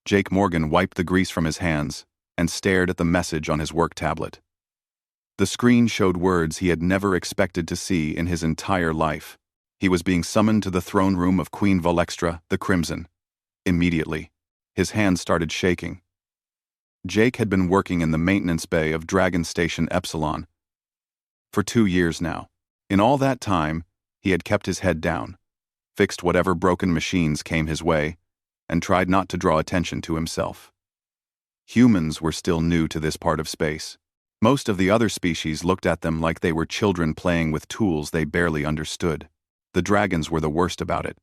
Jake Morgan wiped the grease from his hands and stared at the message on his work tablet. The screen showed words he had never expected to see in his entire life. He was being summoned to the throne room of Queen Valextra the Crimson. Immediately, his hands started shaking. Jake had been working in the maintenance bay of Dragon Station Epsilon for 2 years now. In all that time, he had kept his head down, fixed whatever broken machines came his way, and tried not to draw attention to himself. Humans were still new to this part of space. Most of the other species looked at them like they were children playing with tools they barely understood. The dragons were the worst about it.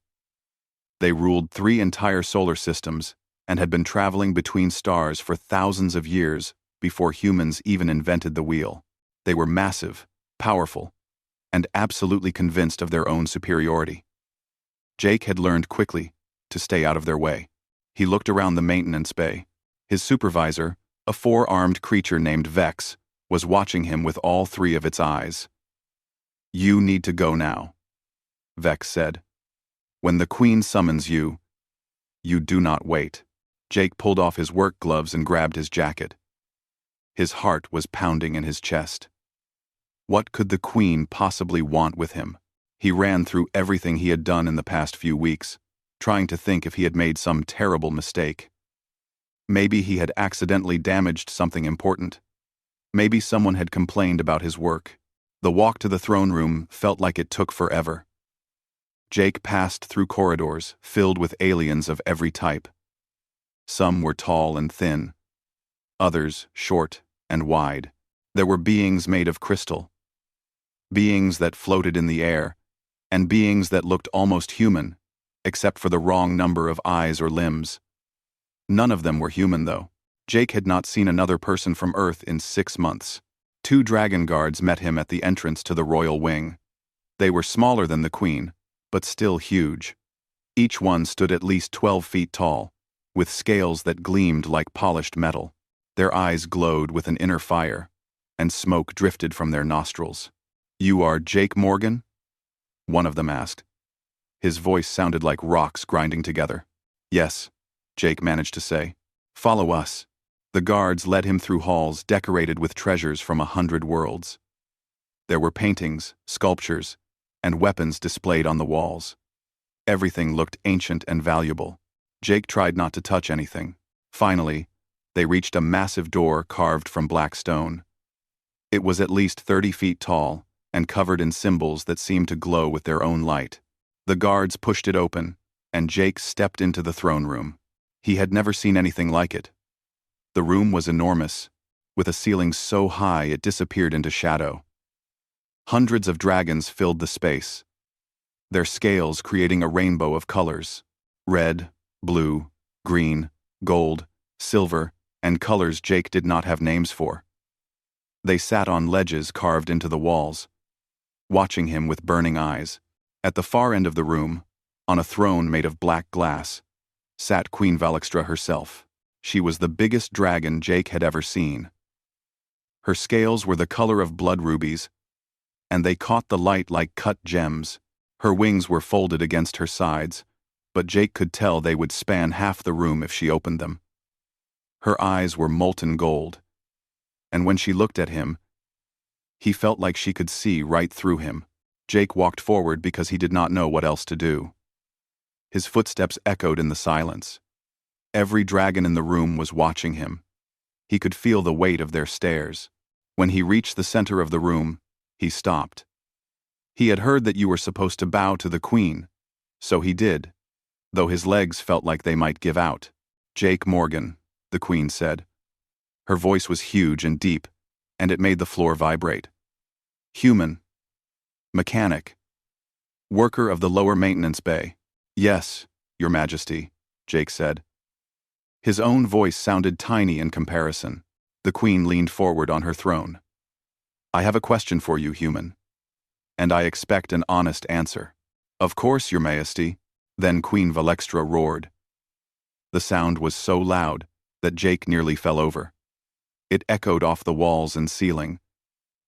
They ruled 3 entire solar systems and had been traveling between stars for thousands of years before humans even invented the wheel. They were massive, powerful, and absolutely convinced of their own superiority. Jake had learned quickly to stay out of their way. He looked around the maintenance bay. His supervisor, a 4-armed creature named Vex, was watching him with all 3 of its eyes. "You need to go now," Vex said. "When the Queen summons you, you do not wait." Jake pulled off his work gloves and grabbed his jacket. His heart was pounding in his chest. What could the Queen possibly want with him? He ran through everything he had done in the past few weeks, trying to think if he had made some terrible mistake. Maybe he had accidentally damaged something important. Maybe someone had complained about his work. The walk to the throne room felt like it took forever. Jake passed through corridors filled with aliens of every type. Some were tall and thin, others short and wide. There were beings made of crystal, beings that floated in the air, and beings that looked almost human, except for the wrong number of eyes or limbs. None of them were human, though. Jake had not seen another person from Earth in 6 months. 2 dragon guards met him at the entrance to the royal wing. They were smaller than the Queen, but still huge. Each one stood at least 12 feet tall, with scales that gleamed like polished metal. Their eyes glowed with an inner fire, and smoke drifted from their nostrils. "You are Jake Morgan?" one of them asked. His voice sounded like rocks grinding together. "Yes," Jake managed to say. "Follow us." The guards led him through halls decorated with treasures from 100 worlds. There were paintings, sculptures, and weapons displayed on the walls. Everything looked ancient and valuable. Jake tried not to touch anything. Finally, they reached a massive door carved from black stone. It was at least 30 feet tall and covered in symbols that seemed to glow with their own light. The guards pushed it open, and Jake stepped into the throne room. He had never seen anything like it. The room was enormous, with a ceiling so high it disappeared into shadow. Hundreds of dragons filled the space, their scales creating a rainbow of colors: red, blue, green, gold, silver, and colors Jake did not have names for. They sat on ledges carved into the walls, watching him with burning eyes. At the far end of the room, on a throne made of black glass, sat Queen Valextra herself. She was the biggest dragon Jake had ever seen. Her scales were the color of blood rubies, and they caught the light like cut gems. Her wings were folded against her sides, but Jake could tell they would span half the room if she opened them. Her eyes were molten gold, and when she looked at him, he felt like she could see right through him. Jake walked forward because he did not know what else to do. His footsteps echoed in the silence. Every dragon in the room was watching him. He could feel the weight of their stares. When he reached the center of the room, he stopped. He had heard that you were supposed to bow to the Queen, so he did, though his legs felt like they might give out. "Jake Morgan," the Queen said. Her voice was huge and deep, and it made the floor vibrate. "Human. Mechanic. Worker of the lower maintenance bay." "Yes, Your Majesty," Jake said. His own voice sounded tiny in comparison. The Queen leaned forward on her throne. "I have a question for you, human, and I expect an honest answer." "Of course, Your Majesty." Then Queen Valextra roared. The sound was so loud that Jake nearly fell over. It echoed off the walls and ceiling,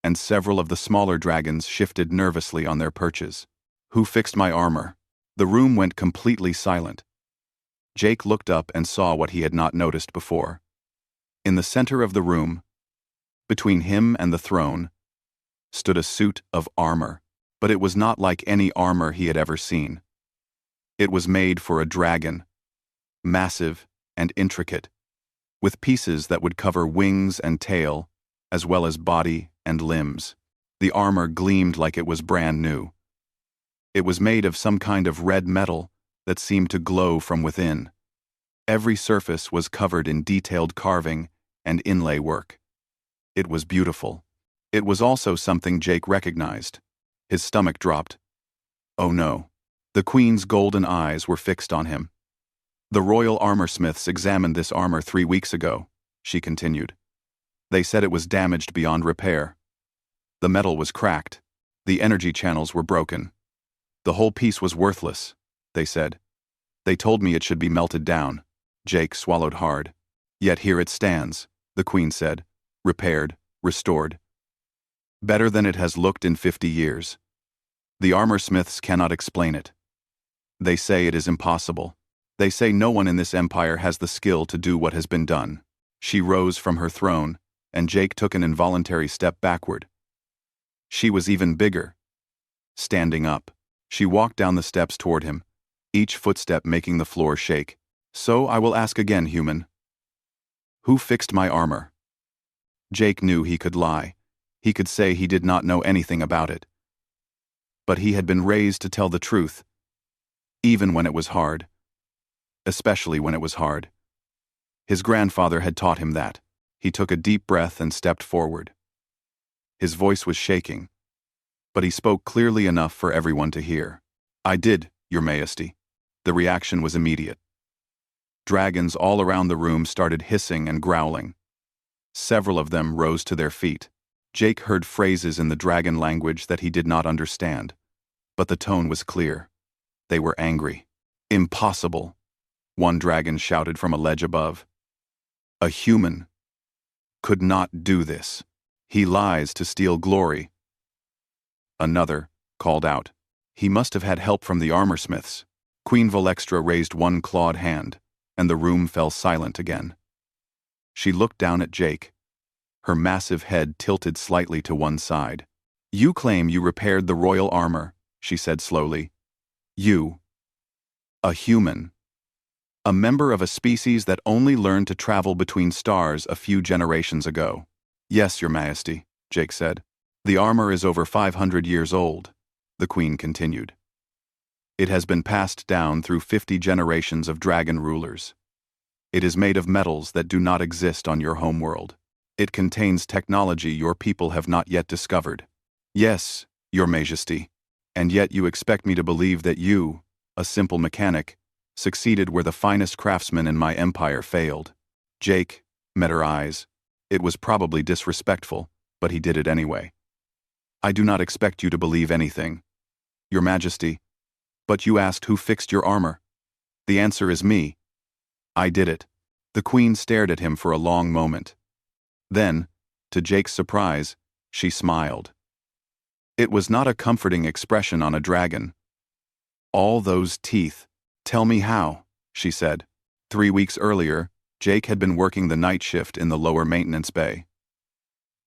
and several of the smaller dragons shifted nervously on their perches. "Who fixed my armor?" The room went completely silent. Jake looked up and saw what he had not noticed before. In the center of the room, between him and the throne, stood a suit of armor, but it was not like any armor he had ever seen. It was made for a dragon, massive and intricate, with pieces that would cover wings and tail, as well as body and limbs. The armor gleamed like it was brand new. It was made of some kind of red metal that seemed to glow from within. Every surface was covered in detailed carving and inlay work. It was beautiful. It was also something Jake recognized. His stomach dropped. Oh no. The Queen's golden eyes were fixed on him. The royal armorsmiths examined this armor 3 weeks ago, she continued. They said it was damaged beyond repair. The metal was cracked. The energy channels were broken. The whole piece was worthless, they said. They told me it should be melted down. Jake swallowed hard. Yet here it stands, the Queen said. Repaired, restored. Better than it has looked in 50 years. The armorsmiths cannot explain it. They say it is impossible. They say no one in this empire has the skill to do what has been done. She rose from her throne, and Jake took an involuntary step backward. She was even bigger. Standing up, she walked down the steps toward him, each footstep making the floor shake. So I will ask again, human. Who fixed my armor? Jake knew he could lie. He could say he did not know anything about it. But he had been raised to tell the truth, even when it was hard. Especially when it was hard. His grandfather had taught him that. He took a deep breath and stepped forward. His voice was shaking, but he spoke clearly enough for everyone to hear. I did, Your Majesty. The reaction was immediate. Dragons all around the room started hissing and growling. Several of them rose to their feet. Jake heard phrases in the dragon language that he did not understand, but the tone was clear. They were angry. Impossible, one dragon shouted from a ledge above. A human could not do this. He lies to steal glory. Another called out. He must have had help from the armorsmiths. Queen Volextra raised one clawed hand, and the room fell silent again. She looked down at Jake. Her massive head tilted slightly to one side. You claim you repaired the royal armor, she said slowly. You. A human. A member of a species that only learned to travel between stars a few generations ago. Yes, Your Majesty, Jake said. The armor is over 500 years old, the Queen continued. It has been passed down through 50 generations of dragon rulers. It is made of metals that do not exist on your homeworld. It contains technology your people have not yet discovered. Yes, Your Majesty, and yet you expect me to believe that you, a simple mechanic, succeeded where the finest craftsman in my empire failed. Jake met her eyes. It was probably disrespectful, but he did it anyway. I do not expect you to believe anything, Your Majesty, but you asked who fixed your armor. The answer is me. I did it. The Queen stared at him for a long moment. Then, to Jake's surprise, she smiled. It was not a comforting expression on a dragon. All those teeth. Tell me how, she said. 3 weeks earlier, Jake had been working the night shift in the lower maintenance bay.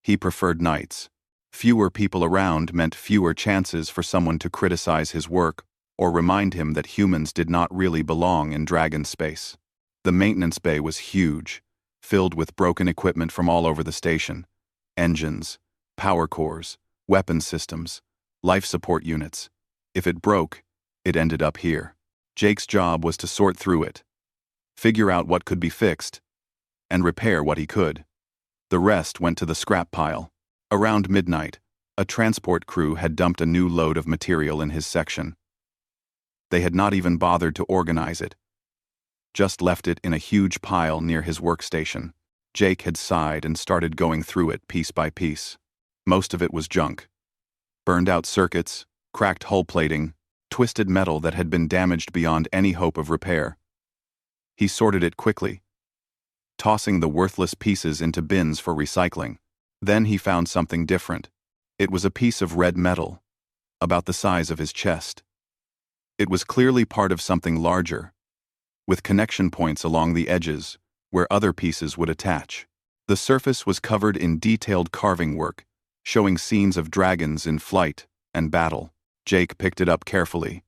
He preferred nights. Fewer people around meant fewer chances for someone to criticize his work or remind him that humans did not really belong in dragon space. The maintenance bay was huge, filled with broken equipment from all over the station. Engines, power cores, weapon systems, life support units. If it broke, it ended up here. Jake's job was to sort through it, figure out what could be fixed, and repair what he could. The rest went to the scrap pile. Around midnight, a transport crew had dumped a new load of material in his section. They had not even bothered to organize it, just left it in a huge pile near his workstation. Jake had sighed and started going through it piece by piece. Most of it was junk. Burned out circuits, cracked hull plating, twisted metal that had been damaged beyond any hope of repair. He sorted it quickly, tossing the worthless pieces into bins for recycling. Then he found something different. It was a piece of red metal, about the size of his chest. It was clearly part of something larger. with connection points along the edges, where other pieces would attach. The surface was covered in detailed carving work, showing scenes of dragons in flight and battle. Jake picked it up carefully.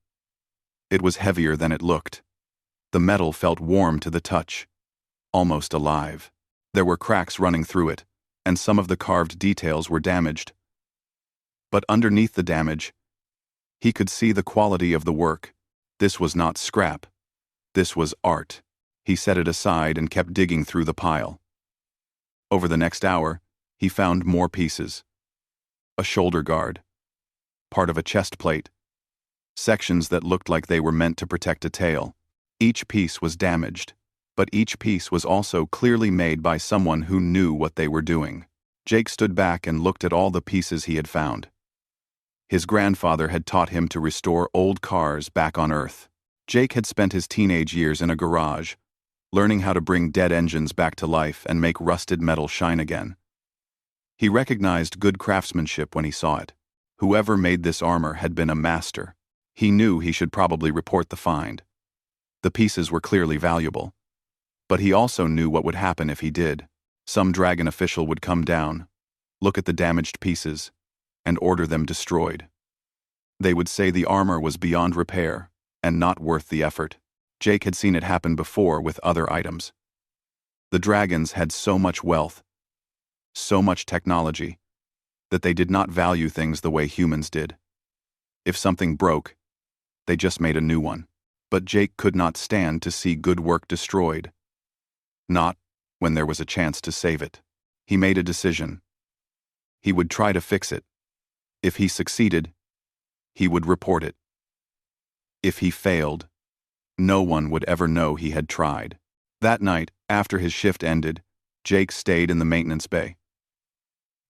It was heavier than it looked. The metal felt warm to the touch, almost alive. There were cracks running through it, and some of the carved details were damaged. But underneath the damage, he could see the quality of the work. This was not scrap. This was art. He set it aside and kept digging through the pile. Over the next hour, he found more pieces. A shoulder guard, part of a chest plate, sections that looked like they were meant to protect a tail. Each piece was damaged, but each piece was also clearly made by someone who knew what they were doing. Jake stood back and looked at all the pieces he had found. His grandfather had taught him to restore old cars back on Earth. Jake had spent his teenage years in a garage, learning how to bring dead engines back to life and make rusted metal shine again. He recognized good craftsmanship when he saw it. Whoever made this armor had been a master. He knew he should probably report the find. The pieces were clearly valuable. But he also knew what would happen if he did. Some dragon official would come down, look at the damaged pieces, and order them destroyed. They would say the armor was beyond repair and not worth the effort. Jake had seen it happen before with other items. The dragons had so much wealth, so much technology, that they did not value things the way humans did. If something broke, they just made a new one. But Jake could not stand to see good work destroyed. Not when there was a chance to save it. He made a decision. He would try to fix it. If he succeeded, he would report it. If he failed, no one would ever know he had tried. That night, after his shift ended, Jake stayed in the maintenance bay.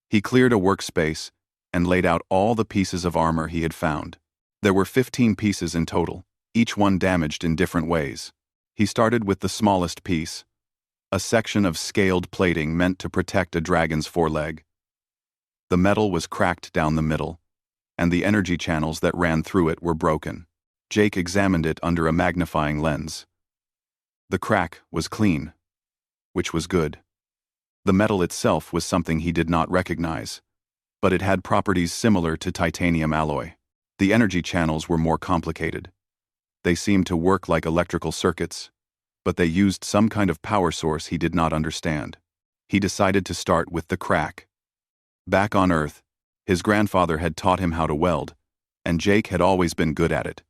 He cleared a workspace and laid out all the pieces of armor he had found. There were 15 pieces in total, each one damaged in different ways. He started with the smallest piece, a section of scaled plating meant to protect a dragon's foreleg. The metal was cracked down the middle, and the energy channels that ran through it were broken. Jake examined it under a magnifying lens. The crack was clean, which was good. The metal itself was something he did not recognize, but it had properties similar to titanium alloy. The energy channels were more complicated. They seemed to work like electrical circuits, but they used some kind of power source he did not understand. He decided to start with the crack. Back on Earth, his grandfather had taught him how to weld, and Jake had always been good at it.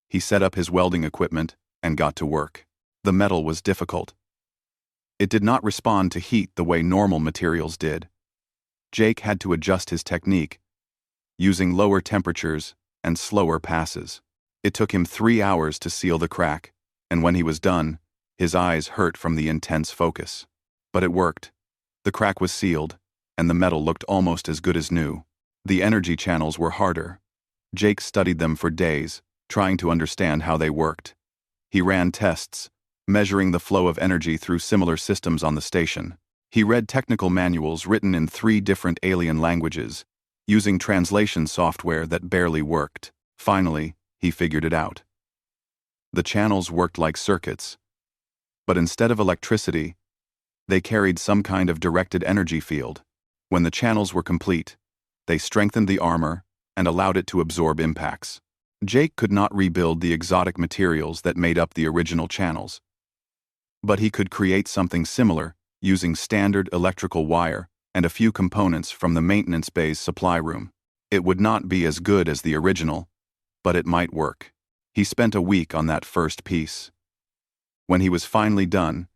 He set up his welding equipment and got to work. The metal was difficult. It did not respond to heat the way normal materials did. Jake had to adjust his technique, using lower temperatures and slower passes. It took him 3 hours to seal the crack, and when he was done, his eyes hurt from the intense focus. But it worked. The crack was sealed, and the metal looked almost as good as new. The energy channels were harder. Jake studied them for days, trying to understand how they worked. He ran tests, measuring the flow of energy through similar systems on the station. He read technical manuals written in 3 different alien languages, using translation software that barely worked. Finally, he figured it out. The channels worked like circuits, but instead of electricity, they carried some kind of directed energy field. When the channels were complete, they strengthened the armor and allowed it to absorb impacts. Jake could not rebuild the exotic materials that made up the original channels, but he could create something similar using standard electrical wire and a few components from the maintenance bay's supply room. It would not be as good as the original, but it might work. He spent a week on that first piece. When he was finally done,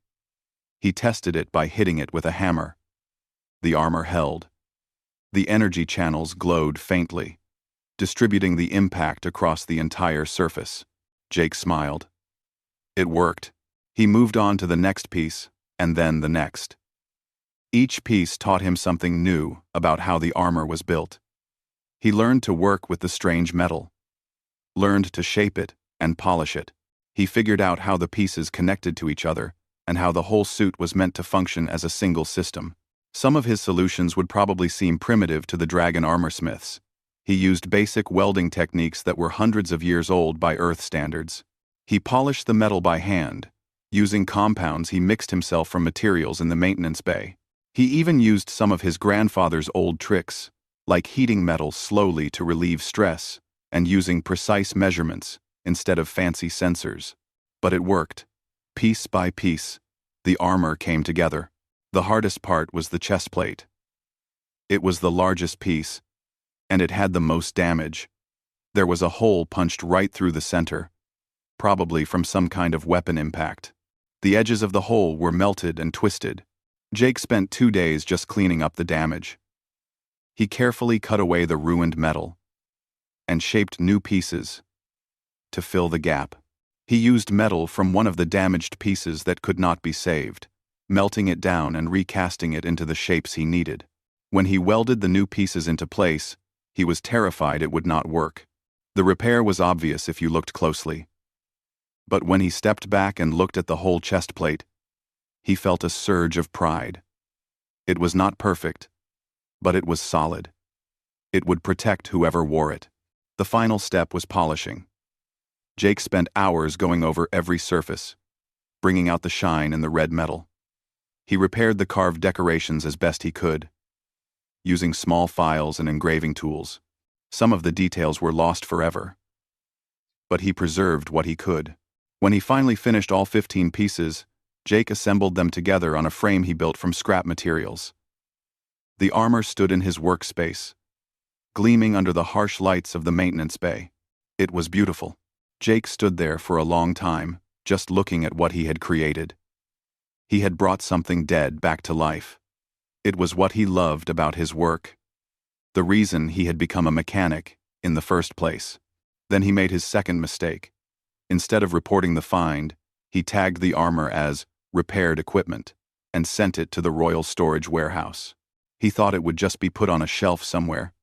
he tested it by hitting it with a hammer. The armor held. The energy channels glowed faintly, distributing the impact across the entire surface. Jake smiled. It worked. He moved on to the next piece, and then the next. Each piece taught him something new about how the armor was built. He learned to work with the strange metal, learned to shape it and polish it. He figured out how the pieces connected to each other and how the whole suit was meant to function as a single system. Some of his solutions would probably seem primitive to the dragon armorsmiths. He used basic welding techniques that were hundreds of years old by Earth standards. He polished the metal by hand, using compounds he mixed himself from materials in the maintenance bay. He even used some of his grandfather's old tricks, like heating metal slowly to relieve stress and using precise measurements instead of fancy sensors. But it worked. Piece by piece, the armor came together. The hardest part was the chest plate. It was the largest piece, and it had the most damage. There was a hole punched right through the center, probably from some kind of weapon impact. The edges of the hole were melted and twisted. Jake spent 2 days just cleaning up the damage. He carefully cut away the ruined metal and shaped new pieces to fill the gap. He used metal from one of the damaged pieces that could not be saved, melting it down and recasting it into the shapes he needed. When he welded the new pieces into place, he was terrified it would not work. The repair was obvious if you looked closely. But when he stepped back and looked at the whole chest plate, he felt a surge of pride. It was not perfect, but it was solid. It would protect whoever wore it. The final step was polishing. Jake spent hours going over every surface, bringing out the shine in the red metal. He repaired the carved decorations as best he could, using small files and engraving tools. Some of the details were lost forever, but he preserved what he could. When he finally finished all 15 pieces, Jake assembled them together on a frame he built from scrap materials. The armor stood in his workspace, gleaming under the harsh lights of the maintenance bay. It was beautiful. Jake stood there for a long time, just looking at what he had created. He had brought something dead back to life. It was what he loved about his work, the reason he had become a mechanic in the first place. Then he made his second mistake. Instead of reporting the find, he tagged the armor as repaired equipment and sent it to the Royal Storage Warehouse. He thought it would just be put on a shelf somewhere,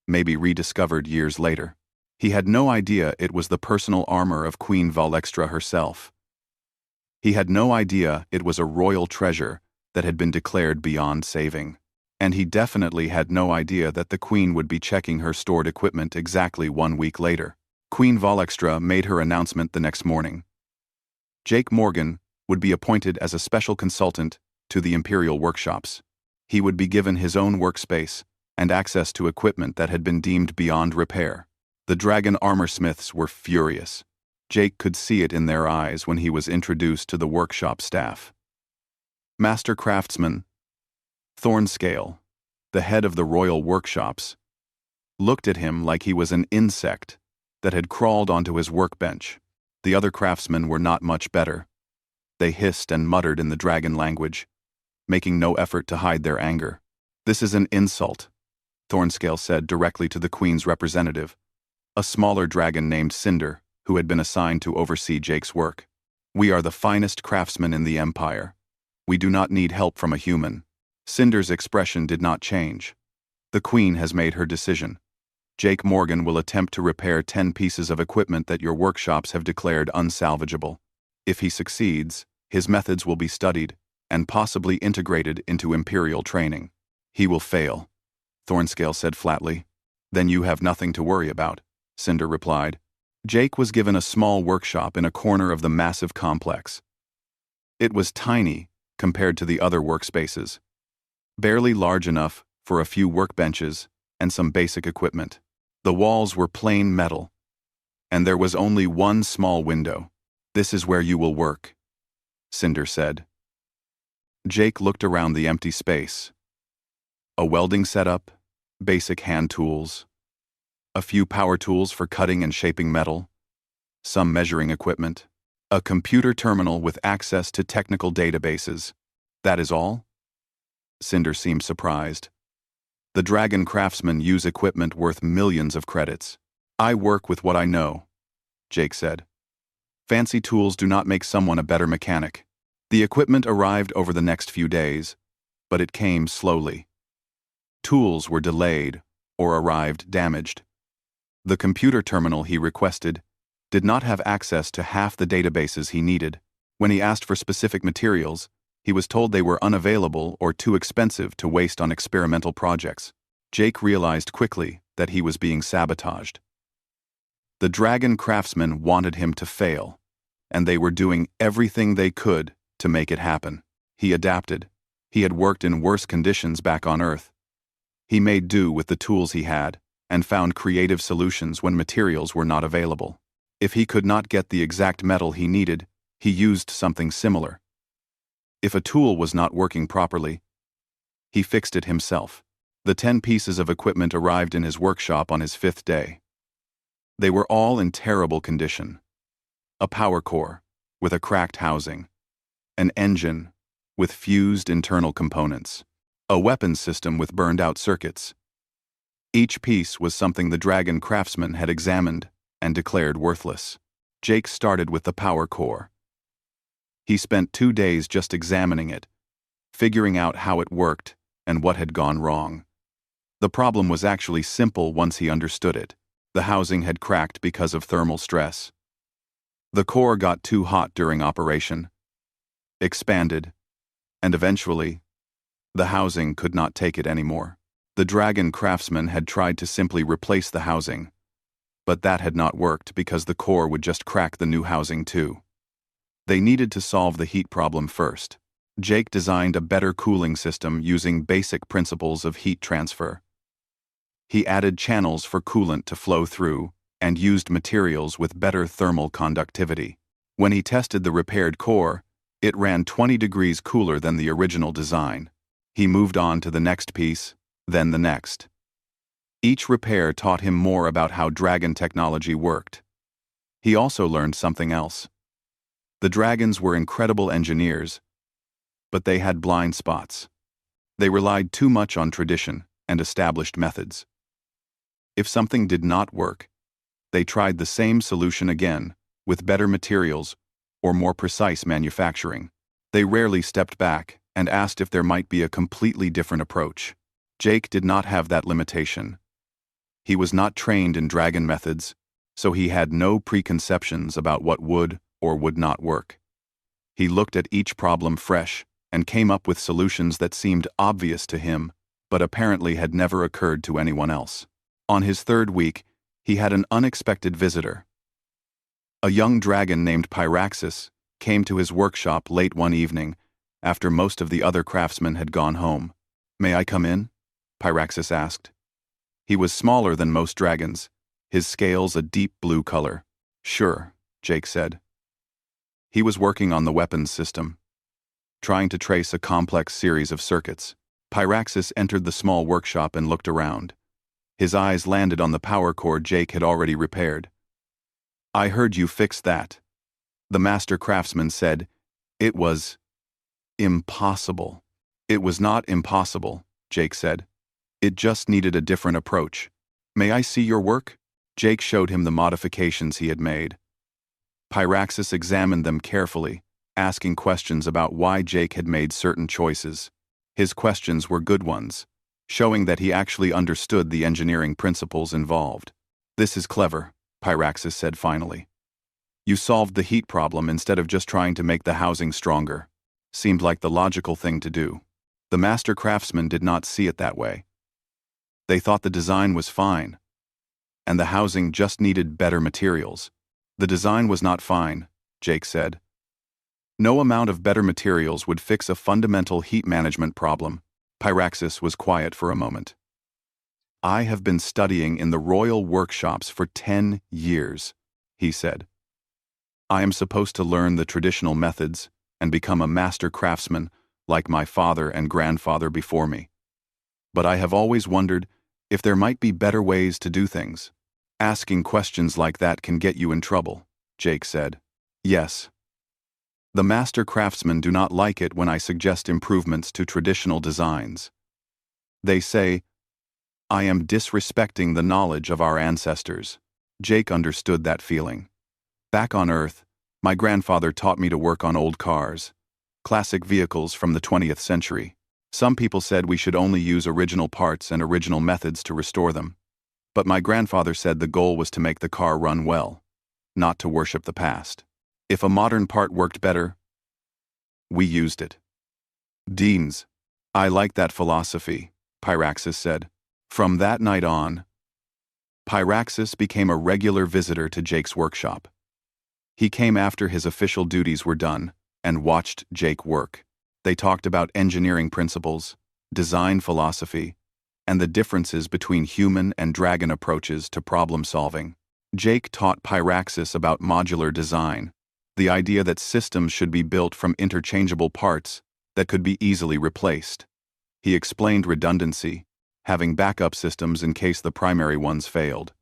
maybe rediscovered years later. He had no idea it was the personal armor of Queen Valextra herself. He had no idea it was a royal treasure that had been declared beyond saving. And he definitely had no idea that the Queen would be checking her stored equipment exactly 1 week later. Queen Valextra made her announcement the next morning. Jake Morgan would be appointed as a special consultant to the Imperial workshops. He would be given his own workspace and access to equipment that had been deemed beyond repair. The dragon armorsmiths were furious. Jake could see it in their eyes when he was introduced to the workshop staff. Master Craftsman Thornscale, the head of the royal workshops, looked at him like he was an insect that had crawled onto his workbench. The other craftsmen were not much better. They hissed and muttered in the dragon language, making no effort to hide their anger. "This is an insult," Thornscale said directly to the Queen's representative, a smaller dragon named Cinder, who had been assigned to oversee Jake's work. "We are the finest craftsmen in the Empire. We do not need help from a human." Cinder's expression did not change. "The Queen has made her decision. Jake Morgan will attempt to repair 10 pieces of equipment that your workshops have declared unsalvageable. If he succeeds, his methods will be studied and possibly integrated into Imperial training. He will fail," Thornscale said flatly. "Then you have nothing to worry about," Cinder replied. Jake was given a small workshop in a corner of the massive complex. It was tiny compared to the other workspaces, barely large enough for a few workbenches and some basic equipment. The walls were plain metal, and there was only one small window. "This is where you will work," Cinder said. Jake looked around the empty space. A welding setup, basic hand tools, a few power tools for cutting and shaping metal, some measuring equipment, a computer terminal with access to technical databases. "That is all?" Cinder seemed surprised. "The dragon craftsmen use equipment worth millions of credits. I work with what I know," Jake said. "Fancy tools do not make someone a better mechanic." The equipment arrived over the next few days, but it came slowly. Tools were delayed or arrived damaged. The computer terminal he requested did not have access to half the databases he needed. When he asked for specific materials, he was told they were unavailable or too expensive to waste on experimental projects. Jake realized quickly that he was being sabotaged. The dragon craftsmen wanted him to fail. and they were doing everything they could to make it happen. He adapted. He had worked in worse conditions back on Earth. He made do with the tools he had, and found creative solutions when materials were not available. If he could not get the exact metal he needed, he used something similar. If a tool was not working properly, he fixed it himself. The 10 pieces of equipment arrived in his workshop on his 5th day. They were all in terrible condition. A power core, with a cracked housing. An engine, with fused internal components. A weapons system with burned-out circuits. Each piece was something the dragon craftsman had examined and declared worthless. Jake started with the power core. He spent 2 days just examining it, figuring out how it worked and what had gone wrong. The problem was actually simple once he understood it. The housing had cracked because of thermal stress. The core got too hot during operation, expanded, and eventually, the housing could not take it anymore. The dragon craftsman had tried to simply replace the housing, but that had not worked because the core would just crack the new housing too. They needed to solve the heat problem first. Jake designed a better cooling system using basic principles of heat transfer. He added channels for coolant to flow through and used materials with better thermal conductivity. When he tested the repaired core, it ran 20 degrees cooler than the original design. He moved on to the next piece, then the next. Each repair taught him more about how dragon technology worked. He also learned something else. The dragons were incredible engineers, but they had blind spots. They relied too much on tradition and established methods. If something did not work, they tried the same solution again, with better materials or more precise manufacturing. They rarely stepped back and asked if there might be a completely different approach. Jake did not have that limitation. He was not trained in dragon methods, so he had no preconceptions about what would or would not work. He looked at each problem fresh and came up with solutions that seemed obvious to him, but apparently had never occurred to anyone else. On his 3rd week, he had an unexpected visitor. A young dragon named Pyraxis came to his workshop late one evening, after most of the other craftsmen had gone home. "May I come in?" Pyraxis asked. He was smaller than most dragons, his scales a deep blue color. "Sure," Jake said. He was working on the weapons system, trying to trace a complex series of circuits. Pyraxis entered the small workshop and looked around. His eyes landed on the power core Jake had already repaired. "I heard you fixed that," the master craftsman said. "It was impossible." "It was not impossible," Jake said. "It just needed a different approach. May I see your work?" Jake showed him the modifications he had made. Pyraxis examined them carefully, asking questions about why Jake had made certain choices. His questions were good ones, showing that he actually understood the engineering principles involved. "This is clever," Pyraxis said finally. "You solved the heat problem instead of just trying to make the housing stronger. Seemed like the logical thing to do." The master craftsmen did not see it that way. They thought the design was fine, and the housing just needed better materials. "The design was not fine," Jake said. "No amount of better materials would fix a fundamental heat management problem." Pyraxis was quiet for a moment. "I have been studying in the royal workshops for 10 years, he said. "I am supposed to learn the traditional methods and become a master craftsman like my father and grandfather before me. But I have always wondered if there might be better ways to do things." "Asking questions like that can get you in trouble," Jake said. "Yes. The master craftsmen do not like it when I suggest improvements to traditional designs. They say, I am disrespecting the knowledge of our ancestors." Jake understood that feeling. "Back on Earth, my grandfather taught me to work on old cars, classic vehicles from the 20th century. Some people said we should only use original parts and original methods to restore them. But my grandfather said the goal was to make the car run well, not to worship the past. If a modern part worked better, we used it." "Deans, I like that philosophy," Pyraxis said. From that night on, Pyraxis became a regular visitor to Jake's workshop. He came after his official duties were done and watched Jake work. They talked about engineering principles, design philosophy, and the differences between human and dragon approaches to problem solving. Jake taught Pyraxis about modular design, the idea that systems should be built from interchangeable parts that could be easily replaced. He explained redundancy, having backup systems in case the primary ones failed.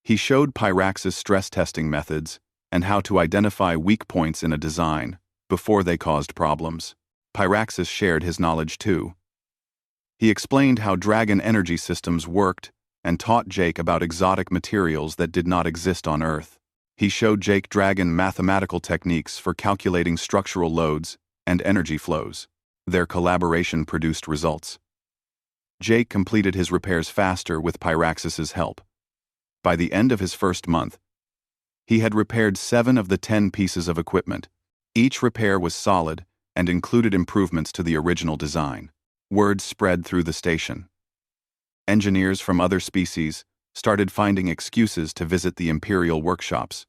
He showed Pyraxis stress testing methods and how to identify weak points in a design before they caused problems. Pyraxis shared his knowledge too. He explained how dragon energy systems worked and taught Jake about exotic materials that did not exist on Earth. He showed Jake dragon mathematical techniques for calculating structural loads and energy flows. Their collaboration produced results. Jake completed his repairs faster with Pyraxis's help. By the end of his first month, he had repaired 7 of the 10 pieces of equipment. Each repair was solid and included improvements to the original design. Word spread through the station. Engineers from other species started finding excuses to visit the Imperial workshops,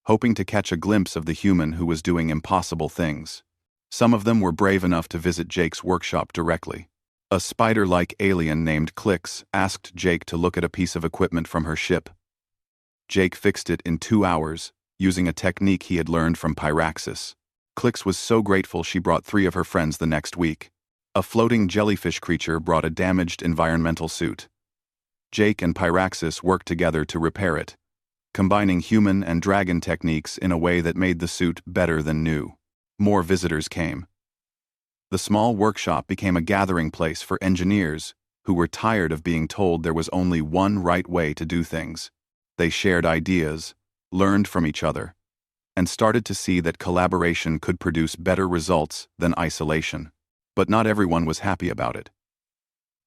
hoping to catch a glimpse of the human who was doing impossible things. Some of them were brave enough to visit Jake's workshop directly. A spider-like alien named Clix asked Jake to look at a piece of equipment from her ship. Jake fixed it in 2 hours, using a technique he had learned from Pyraxis. Clix was so grateful she brought 3 of her friends the next week. A floating jellyfish creature brought a damaged environmental suit. Jake and Pyraxis worked together to repair it, combining human and dragon techniques in a way that made the suit better than new. More visitors came. The small workshop became a gathering place for engineers who were tired of being told there was only one right way to do things. They shared ideas, learned from each other, and started to see that collaboration could produce better results than isolation. But not everyone was happy about it.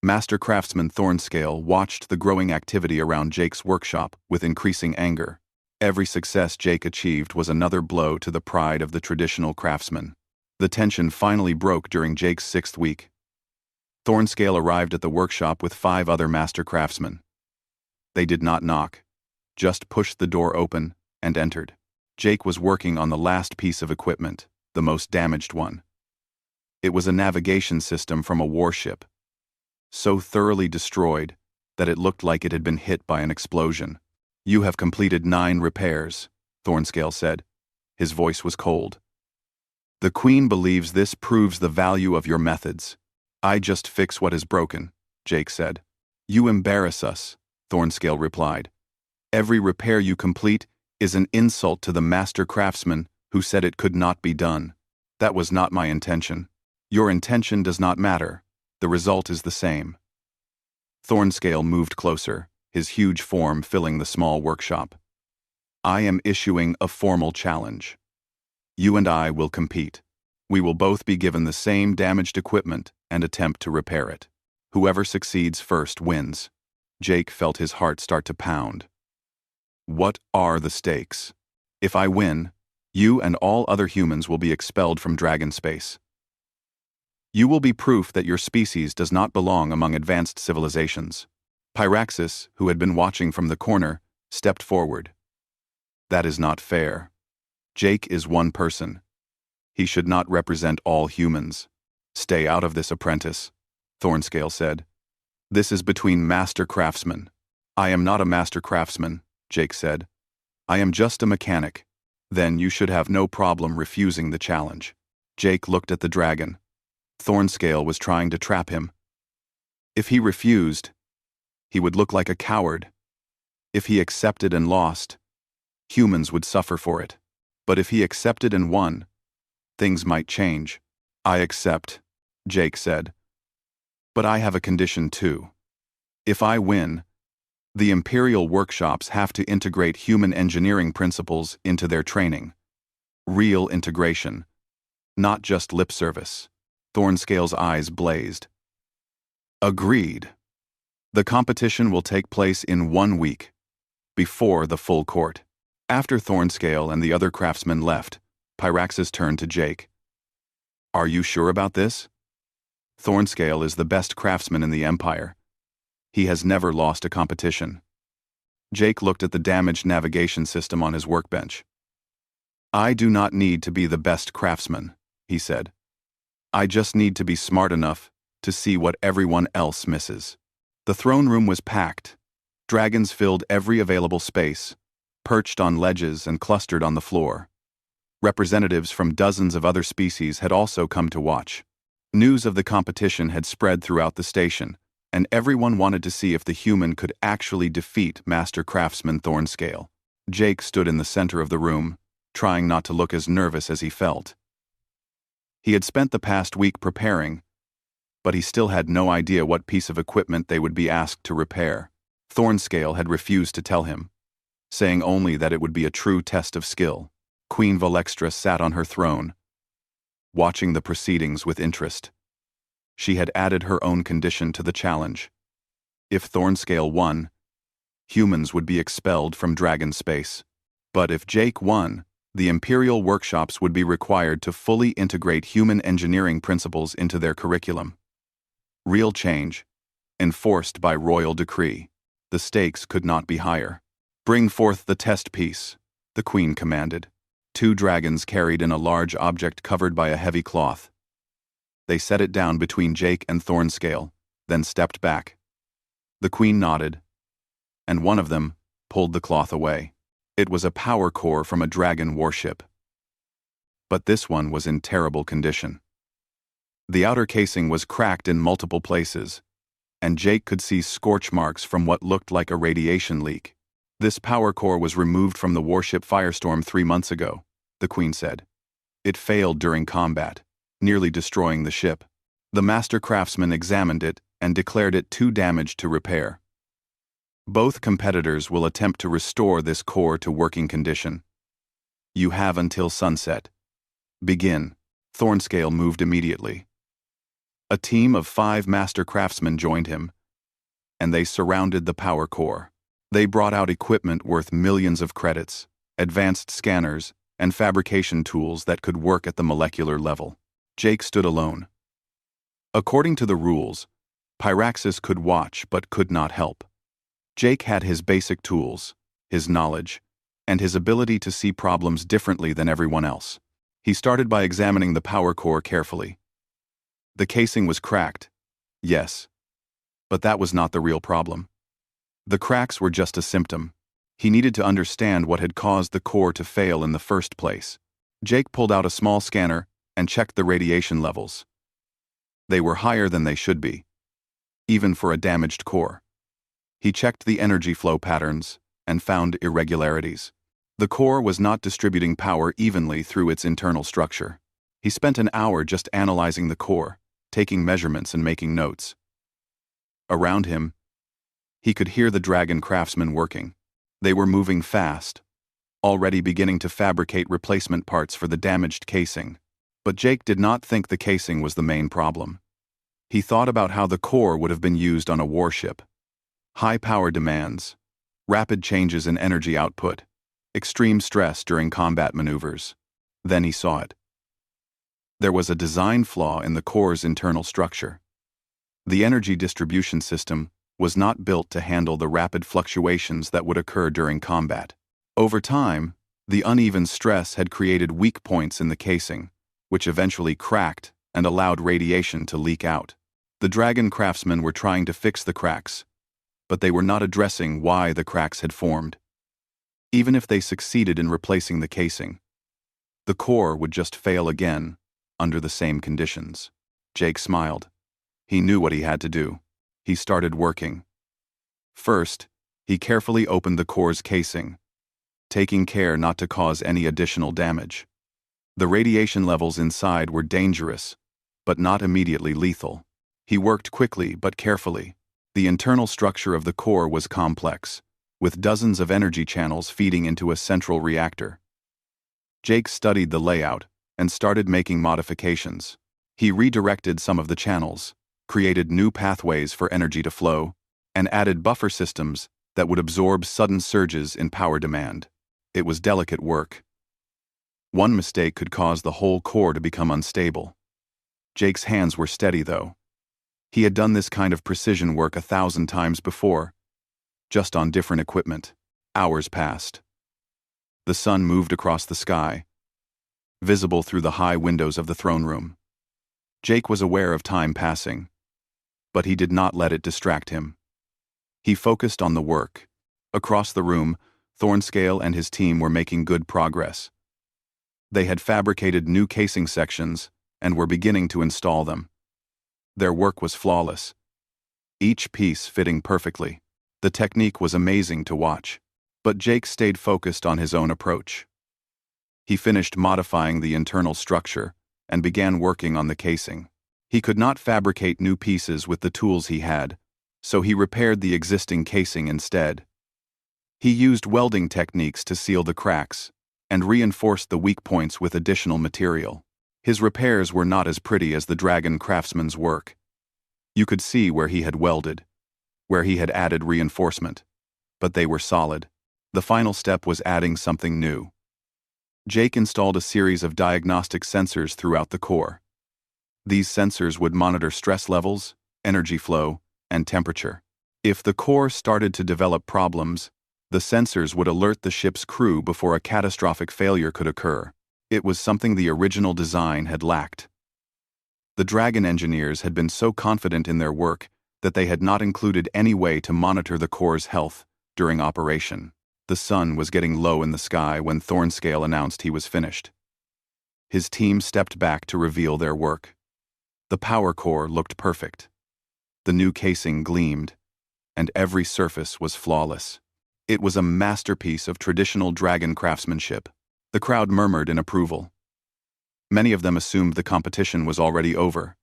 Master Craftsman Thornscale watched the growing activity around Jake's workshop with increasing anger. Every success Jake achieved was another blow to the pride of the traditional craftsman. The tension finally broke during Jake's 6th week. Thornscale arrived at the workshop with 5 other master craftsmen. They did not knock, just pushed the door open and entered. Jake was working on the last piece of equipment, the most damaged one. It was a navigation system from a warship, so thoroughly destroyed that it looked like it had been hit by an explosion. "You have completed 9 repairs," Thornscale said. His voice was cold. "The Queen believes this proves the value of your methods." "I just fix what is broken," Jake said. "You embarrass us," Thornscale replied. "Every repair you complete is an insult to the master craftsman who said it could not be done. That was not my intention." "Your intention does not matter. The result is the same." Thornscale moved closer, his huge form filling the small workshop. "I am issuing a formal challenge. You and I will compete. We will both be given the same damaged equipment and attempt to repair it. Whoever succeeds first wins." Jake felt his heart start to pound. "What are the stakes? If I win, you and all other humans will be expelled from dragon space. You will be proof that your species does not belong among advanced civilizations." Pyraxis, who had been watching from the corner, stepped forward. "That is not fair. Jake is one person. He should not represent all humans." "Stay out of this, apprentice," Thornscale said. "This is between master craftsmen." "I am not a master craftsman," Jake said. "I am just a mechanic." "Then you should have no problem refusing the challenge." Jake looked at the dragon. Thornscale was trying to trap him. If he refused, he would look like a coward. If he accepted and lost, humans would suffer for it. But if he accepted and won, things might change. "I accept," Jake said. "But I have a condition too. If I win, the Imperial workshops have to integrate human engineering principles into their training. Real integration, not just lip service." Thornscale's eyes blazed. "Agreed. The competition will take place in 1 week, before the full court." After Thornscale and the other craftsmen left, Pyraxis turned to Jake. "Are you sure about this? Thornscale is the best craftsman in the Empire. He has never lost a competition." Jake looked at the damaged navigation system on his workbench. "I do not need to be the best craftsman," he said. "I just need to be smart enough to see what everyone else misses." The throne room was packed. Dragons filled every available space, perched on ledges and clustered on the floor. Representatives from dozens of other species had also come to watch. News of the competition had spread throughout the station, and everyone wanted to see if the human could actually defeat Master Craftsman Thornscale. Jake stood in the center of the room, trying not to look as nervous as he felt. He had spent the past week preparing, but he still had no idea what piece of equipment they would be asked to repair. Thornscale had refused to tell him, saying only that it would be a true test of skill. Queen Valextra sat on her throne, watching the proceedings with interest. She had added her own condition to the challenge. If Thornscale won, humans would be expelled from dragon space. But if Jake won, the Imperial workshops would be required to fully integrate human engineering principles into their curriculum. Real change, enforced by royal decree. The stakes could not be higher. "Bring forth the test piece," the queen commanded. 2 dragons carried in a large object covered by a heavy cloth. They set it down between Jake and Thornscale, then stepped back. The queen nodded, and one of them pulled the cloth away. It was a power core from a dragon warship. But this one was in terrible condition. The outer casing was cracked in multiple places, and Jake could see scorch marks from what looked like a radiation leak. "This power core was removed from the warship Firestorm 3 months ago," the queen said. "It failed during combat, nearly destroying the ship. The master craftsman examined it and declared it too damaged to repair. Both competitors will attempt to restore this core to working condition. You have until sunset. Begin." Thornscale moved immediately. A team of 5 master craftsmen joined him, and they surrounded the power core. They brought out equipment worth millions of credits, advanced scanners, and fabrication tools that could work at the molecular level. Jake stood alone. According to the rules, Pyraxis could watch but could not help. Jake had his basic tools, his knowledge, and his ability to see problems differently than everyone else. He started by examining the power core carefully. The casing was cracked, yes, but that was not the real problem. The cracks were just a symptom. He needed to understand what had caused the core to fail in the first place. Jake pulled out a small scanner and checked the radiation levels. They were higher than they should be, even for a damaged core. He checked the energy flow patterns and found irregularities. The core was not distributing power evenly through its internal structure. He spent an hour just analyzing the core, taking measurements and making notes. Around him, he could hear the dragon craftsmen working. They were moving fast, already beginning to fabricate replacement parts for the damaged casing. But Jake did not think the casing was the main problem. He thought about how the core would have been used on a warship. High power demands, rapid changes in energy output, extreme stress during combat maneuvers. Then he saw it. There was a design flaw in the core's internal structure. The energy distribution system was not built to handle the rapid fluctuations that would occur during combat. Over time, the uneven stress had created weak points in the casing, which eventually cracked and allowed radiation to leak out. The dragon craftsmen were trying to fix the cracks, but they were not addressing why the cracks had formed. Even if they succeeded in replacing the casing, the core would just fail again under the same conditions. Jake smiled. He knew what he had to do. He started working. First, he carefully opened the core's casing, taking care not to cause any additional damage. The radiation levels inside were dangerous, but not immediately lethal. He worked quickly but carefully. The internal structure of the core was complex, with dozens of energy channels feeding into a central reactor. Jake studied the layout and started making modifications. He redirected some of the channels, created new pathways for energy to flow, and added buffer systems that would absorb sudden surges in power demand. It was delicate work. One mistake could cause the whole core to become unstable. Jake's hands were steady, though. He had done this kind of precision work 1,000 times before, just on different equipment. Hours passed. The sun moved across the sky, visible through the high windows of the throne room. Jake was aware of time passing, but he did not let it distract him. He focused on the work. Across the room, Thornscale and his team were making good progress. They had fabricated new casing sections and were beginning to install them. Their work was flawless, each piece fitting perfectly. The technique was amazing to watch, but Jake stayed focused on his own approach. He finished modifying the internal structure and began working on the casing. He could not fabricate new pieces with the tools he had, so he repaired the existing casing instead. He used welding techniques to seal the cracks and reinforced the weak points with additional material. His repairs were not as pretty as the dragon craftsman's work. You could see where he had welded, where he had added reinforcement, but they were solid. The final step was adding something new. Jake installed a series of diagnostic sensors throughout the core. These sensors would monitor stress levels, energy flow, and temperature. If the core started to develop problems, the sensors would alert the ship's crew before a catastrophic failure could occur. It was something the original design had lacked. The Dragon engineers had been so confident in their work that they had not included any way to monitor the core's health during operation. The sun was getting low in the sky when Thornscale announced he was finished. His team stepped back to reveal their work. The power core looked perfect. The new casing gleamed, and every surface was flawless. It was a masterpiece of traditional dragon craftsmanship. The crowd murmured in approval. Many of them assumed the competition was already over.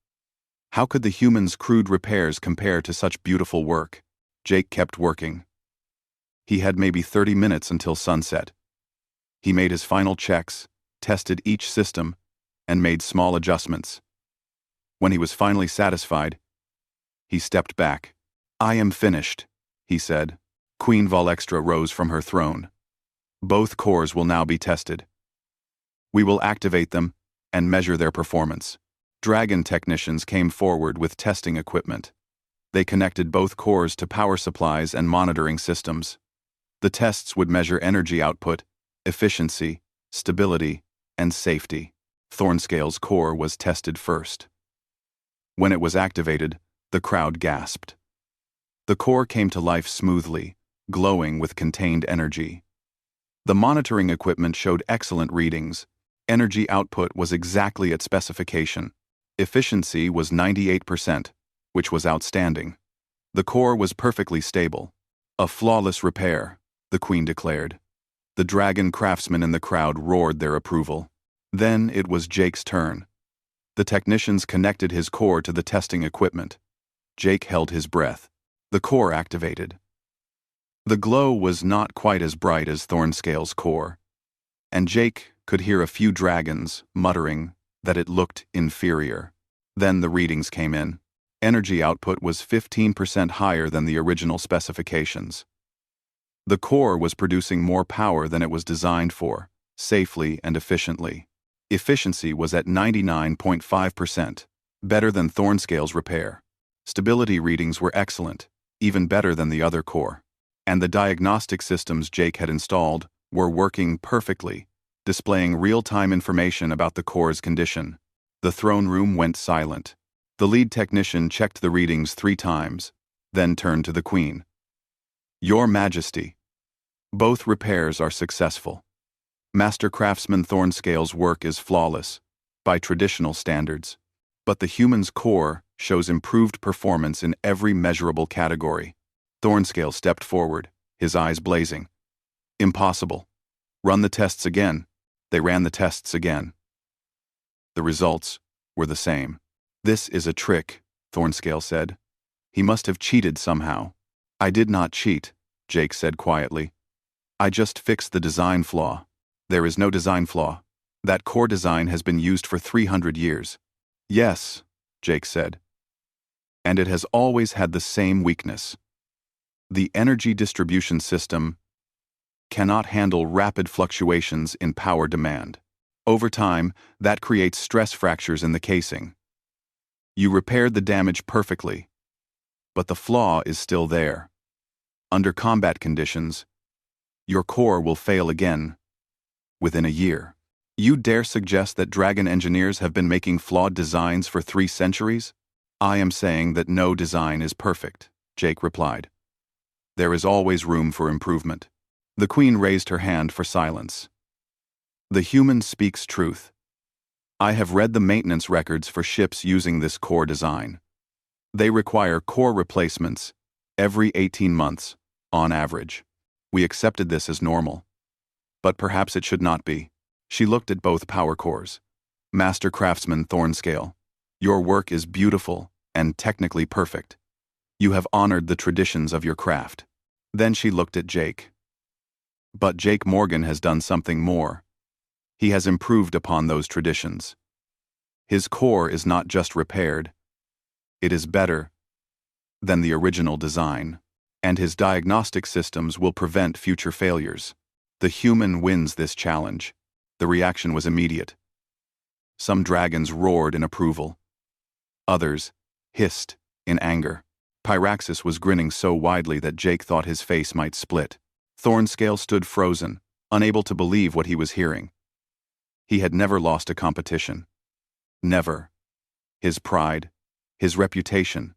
How could the humans' crude repairs compare to such beautiful work? Jake kept working. He had maybe 30 minutes until sunset. He made his final checks, tested each system, and made small adjustments. When he was finally satisfied, he stepped back. "I am finished," he said. Queen Volextra rose from her throne. "Both cores will now be tested. We will activate them and measure their performance." Dragon technicians came forward with testing equipment. They connected both cores to power supplies and monitoring systems. The tests would measure energy output, efficiency, stability, and safety. Thornscale's core was tested first. When it was activated, the crowd gasped. The core came to life smoothly, glowing with contained energy. The monitoring equipment showed excellent readings. Energy output was exactly at specification. Efficiency was 98%, which was outstanding. The core was perfectly stable. "A flawless repair," the Queen declared. The dragon craftsmen in the crowd roared their approval. Then it was Jake's turn. The technicians connected his core to the testing equipment. Jake held his breath. The core activated. The glow was not quite as bright as Thornscale's core, and Jake could hear a few dragons muttering that it looked inferior. Then the readings came in. Energy output was 15% higher than the original specifications. The core was producing more power than it was designed for, safely and efficiently. Efficiency was at 99.5%, better than Thornscale's repair. Stability readings were excellent, even better than the other core. And the diagnostic systems Jake had installed were working perfectly, displaying real-time information about the core's condition. The throne room went silent. The lead technician checked the readings 3 times, then turned to the Queen. "Your Majesty, both repairs are successful. Master Craftsman Thornscale's work is flawless, by traditional standards, but the human's core shows improved performance in every measurable category." Thornscale stepped forward, his eyes blazing. "Impossible. Run the tests again." They ran the tests again. The results were the same. "This is a trick," Thornscale said. "He must have cheated somehow." "I did not cheat," Jake said quietly. "I just fixed the design flaw." "There is no design flaw. That core design has been used for 300 years. "Yes," Jake said. "And it has always had the same weakness. The energy distribution system cannot handle rapid fluctuations in power demand. Over time, that creates stress fractures in the casing. You repaired the damage perfectly, but the flaw is still there. Under combat conditions, your core will fail again within a year. You dare suggest that dragon engineers have been making flawed designs for 3 centuries? I am saying that no design is perfect, Jake replied. There is always room for improvement. The Queen raised her hand for silence. The human speaks truth. I have read the maintenance records for ships using this core design. They require core replacements every 18 months, on average. We accepted this as normal. But perhaps it should not be. She looked at both power cores. Master Craftsman Thornscale, your work is beautiful and technically perfect. You have honored the traditions of your craft. Then she looked at Jake. But Jake Morgan has done something more. He has improved upon those traditions. His core is not just repaired. It is better than the original design, and his diagnostic systems will prevent future failures. The human wins this challenge. The reaction was immediate. Some dragons roared in approval. Others hissed in anger. Pyraxis was grinning so widely that Jake thought his face might split. Thornscale stood frozen, unable to believe what he was hearing. He had never lost a competition. Never. His pride, his reputation,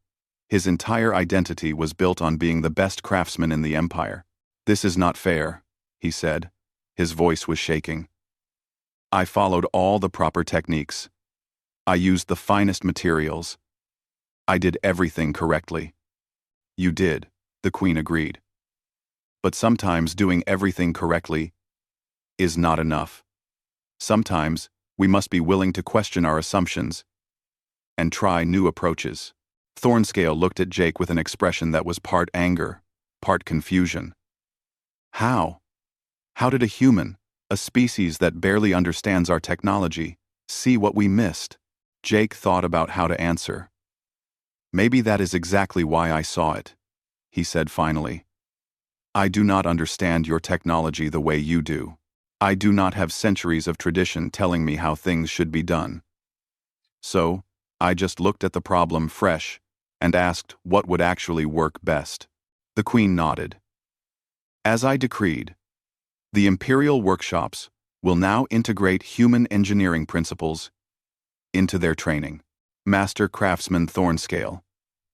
his entire identity was built on being the best craftsman in the Empire. This is not fair, he said. His voice was shaking. I followed all the proper techniques. I used the finest materials. I did everything correctly. You did, the Queen agreed. But sometimes doing everything correctly is not enough. Sometimes we must be willing to question our assumptions and try new approaches. Thornscale looked at Jake with an expression that was part anger, part confusion. How? How did a human, a species that barely understands our technology, see what we missed? Jake thought about how to answer. Maybe that is exactly why I saw it, he said finally. I do not understand your technology the way you do. I do not have centuries of tradition telling me how things should be done. So, I just looked at the problem fresh and asked what would actually work best. The Queen nodded. As I decreed, the Imperial workshops will now integrate human engineering principles into their training. Master Craftsman Thornscale,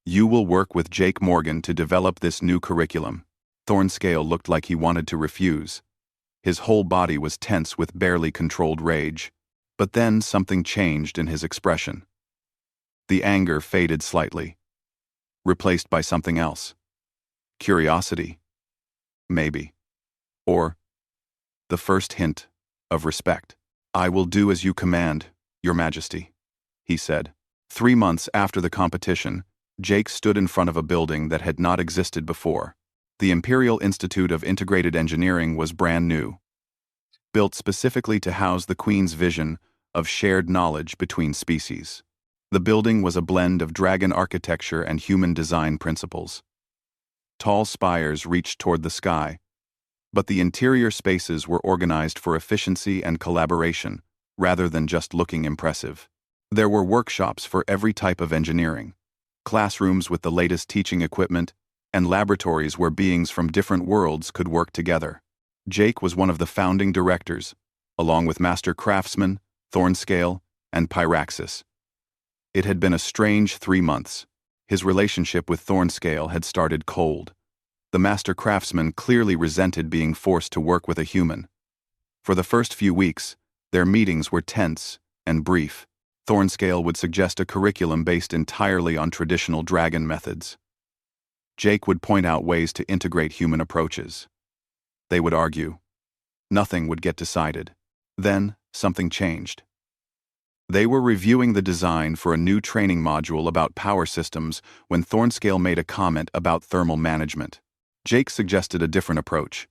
you will work with Jake Morgan to develop this new curriculum. Thornscale looked like he wanted to refuse. His whole body was tense with barely controlled rage. But then something changed in his expression. The anger faded slightly, replaced by something else. Curiosity. Maybe. Or the first hint of respect. I will do as you command, Your Majesty, he said. 3 months after the competition, Jake stood in front of a building that had not existed before. The Imperial Institute of Integrated Engineering was brand new, built specifically to house the Queen's vision of shared knowledge between species. The building was a blend of dragon architecture and human design principles. Tall spires reached toward the sky, but the interior spaces were organized for efficiency and collaboration, rather than just looking impressive. There were workshops for every type of engineering, classrooms with the latest teaching equipment, and laboratories where beings from different worlds could work together. Jake was one of the founding directors, along with Master Craftsman, Thornscale, and Pyraxis. It had been a strange 3 months. His relationship with Thornscale had started cold. The Master Craftsman clearly resented being forced to work with a human. For the first few weeks, their meetings were tense and brief. Thornscale would suggest a curriculum based entirely on traditional dragon methods. Jake would point out ways to integrate human approaches. They would argue. Nothing would get decided. Then, something changed. They were reviewing the design for a new training module about power systems when Thornscale made a comment about thermal management. Jake suggested a different approach.